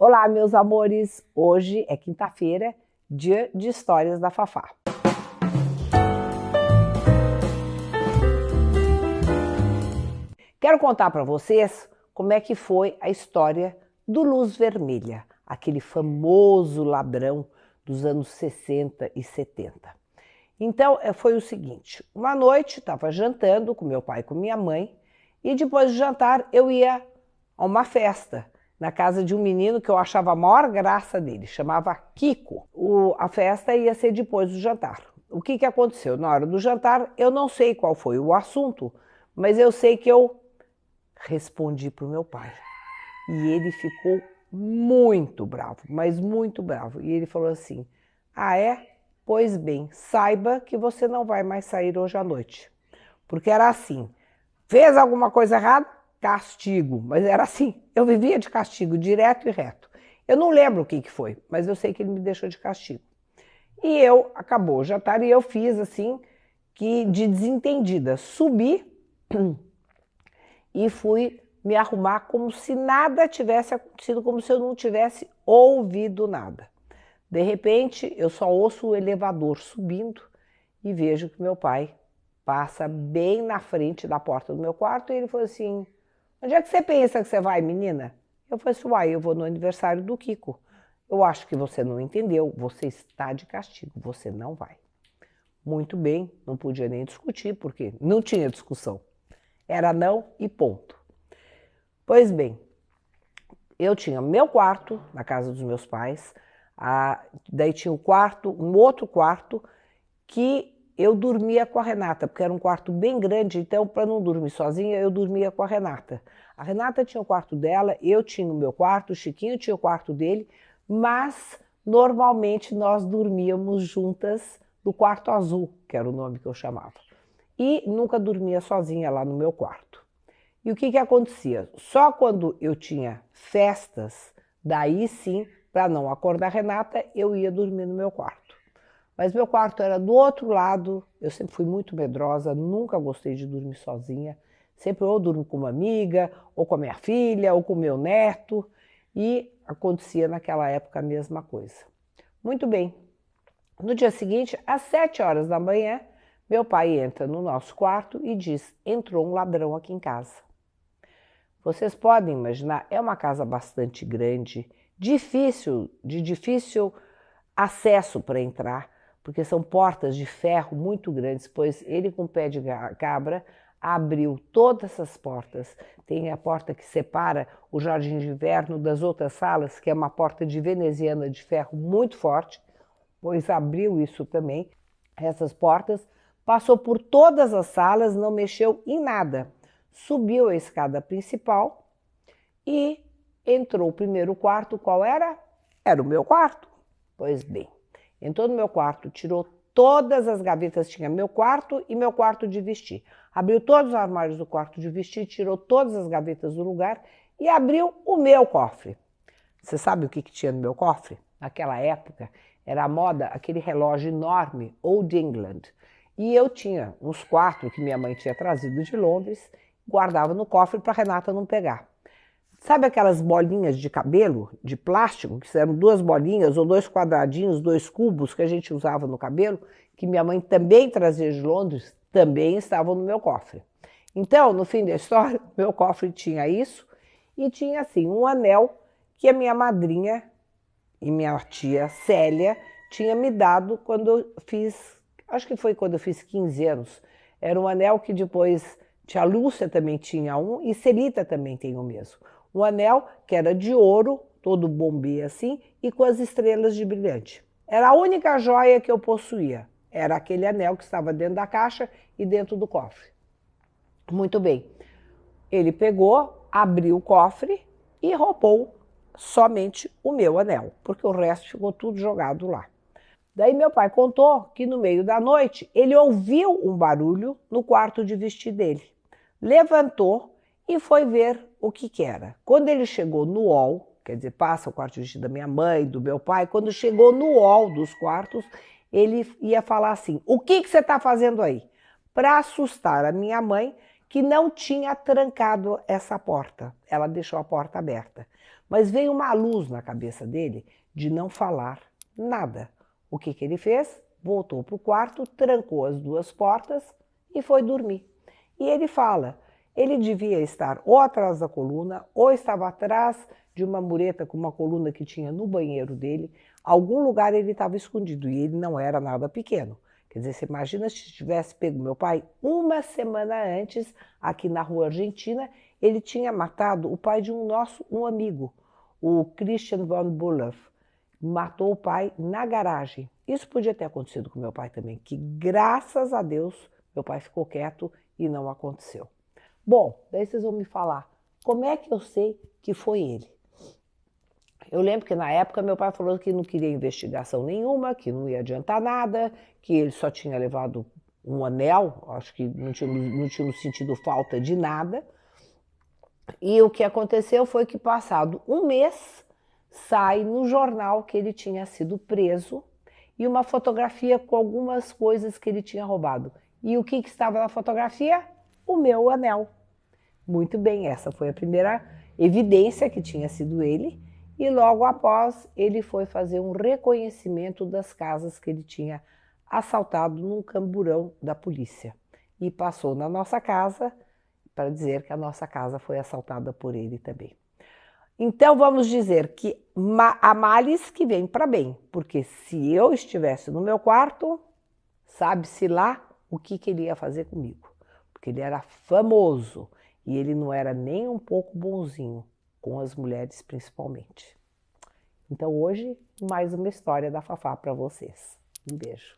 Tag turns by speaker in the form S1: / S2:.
S1: Olá, meus amores! Hoje é quinta-feira, dia de histórias da Fafá. Quero contar para vocês como é que foi a história do Luz Vermelha, aquele famoso ladrão dos anos 60 e 70. Então, foi o seguinte, uma noite estava jantando com meu pai e com minha mãe e depois do jantar eu ia a uma festa na casa de um menino que eu achava a maior graça dele, chamava Kiko. A festa ia ser depois do jantar. O que aconteceu? Na hora do jantar, eu não sei qual foi o assunto, mas eu sei que eu respondi para o meu pai. E ele ficou muito bravo, mas muito bravo. E ele falou assim, ah é? Pois bem, saiba que você não vai mais sair hoje à noite. Porque era assim, fez alguma coisa errada? Castigo. Mas era assim, eu vivia de castigo, direto e reto. Eu não lembro o que foi, mas eu sei que ele me deixou de castigo. E acabou o jantar e eu fiz assim, que de desentendida, subi e fui me arrumar como se nada tivesse acontecido, como se eu não tivesse ouvido nada. De repente, eu só ouço o elevador subindo e vejo que meu pai passa bem na frente da porta do meu quarto e ele falou assim, onde é que você pensa que você vai, menina? Eu falei assim, uai, eu vou no aniversário do Kiko. Eu acho que você não entendeu, você está de castigo, você não vai. Muito bem, não podia nem discutir, porque não tinha discussão. Era não e ponto. Pois bem, eu tinha meu quarto na casa dos meus pais, daí tinha um outro quarto que eu dormia com a Renata, porque era um quarto bem grande, então para não dormir sozinha, eu dormia com a Renata. A Renata tinha o quarto dela, eu tinha o meu quarto, o Chiquinho tinha o quarto dele, mas normalmente nós dormíamos juntas no quarto azul, que era o nome que eu chamava. E nunca dormia sozinha lá no meu quarto. E o que acontecia? Só quando eu tinha festas, daí sim, para não acordar a Renata, eu ia dormir no meu quarto. Mas meu quarto era do outro lado, eu sempre fui muito medrosa, nunca gostei de dormir sozinha. Sempre ou durmo com uma amiga, ou com a minha filha, ou com o meu neto. E acontecia naquela época a mesma coisa. Muito bem. No dia seguinte, às 7 horas da manhã, meu pai entra no nosso quarto e diz, entrou um ladrão aqui em casa. Vocês podem imaginar, é uma casa bastante grande, de difícil acesso para entrar, porque são portas de ferro muito grandes, pois ele com o pé de cabra abriu todas essas portas. Tem a porta que separa o jardim de inverno das outras salas, que é uma porta de veneziana de ferro muito forte, pois abriu isso também, essas portas, passou por todas as salas, não mexeu em nada. Subiu a escada principal e entrou o primeiro quarto. Qual era? Era o meu quarto. Pois bem, entrou no meu quarto, tirou todas as gavetas, tinha meu quarto e meu quarto de vestir. Abriu todos os armários do quarto de vestir, tirou todas as gavetas do lugar e abriu o meu cofre. Você sabe o que tinha no meu cofre? Naquela época era a moda, aquele relógio enorme, Old England. E eu tinha uns 4 que minha mãe tinha trazido de Londres, guardava no cofre para a Renata não pegar. Sabe aquelas bolinhas de cabelo, de plástico, que eram 2 bolinhas ou 2 quadradinhos, 2 cubos que a gente usava no cabelo, que minha mãe também trazia de Londres, também estavam no meu cofre. Então, no fim da história, meu cofre tinha isso e tinha, assim, um anel que a minha madrinha e minha tia Célia tinha me dado quando eu fiz, acho que foi quando eu fiz 15 anos. Era um anel que depois tia Lúcia também tinha um e Celita também tem o mesmo. Um anel que era de ouro, todo bombê assim, e com as estrelas de brilhante. Era a única joia que eu possuía. Era aquele anel que estava dentro da caixa e dentro do cofre. Muito bem. Ele pegou, abriu o cofre e roubou somente o meu anel, porque o resto ficou tudo jogado lá. Daí meu pai contou que no meio da noite ele ouviu um barulho no quarto de vestir dele. Levantou e foi ver o que era. Quando ele chegou no hall, quer dizer, passa o quarto de vestir da minha mãe, do meu pai, quando chegou no hall dos quartos, ele ia falar assim, o que você está fazendo aí? Para assustar a minha mãe, que não tinha trancado essa porta. Ela deixou a porta aberta. Mas veio uma luz na cabeça dele de não falar nada. O que ele fez? Voltou para o quarto, trancou as duas portas e foi dormir. E ele fala, ele devia estar ou atrás da coluna, ou estava atrás de uma mureta com uma coluna que tinha no banheiro dele. Algum lugar ele estava escondido e ele não era nada pequeno. Quer dizer, você imagina se tivesse pego meu pai uma semana antes, aqui na rua Argentina, ele tinha matado o pai de um amigo, o Christian von Bulow. Matou o pai na garagem. Isso podia ter acontecido com meu pai também, que graças a Deus meu pai ficou quieto e não aconteceu. Bom, daí vocês vão me falar, como é que eu sei que foi ele? Eu lembro que na época meu pai falou que não queria investigação nenhuma, que não ia adiantar nada, que ele só tinha levado um anel, acho que não tinha sentido falta de nada. E o que aconteceu foi que, passado um mês, sai no jornal que ele tinha sido preso e uma fotografia com algumas coisas que ele tinha roubado. E o que estava na fotografia? O meu anel. Muito bem, essa foi a primeira evidência que tinha sido ele. E logo após, ele foi fazer um reconhecimento das casas que ele tinha assaltado num camburão da polícia. E passou na nossa casa para dizer que a nossa casa foi assaltada por ele também. Então vamos dizer que há males que vêm para bem, porque se eu estivesse no meu quarto, sabe-se lá o que ele ia fazer comigo, porque ele era famoso e ele não era nem um pouco bonzinho, com as mulheres principalmente. Então hoje, mais uma história da Fafá para vocês. Um beijo.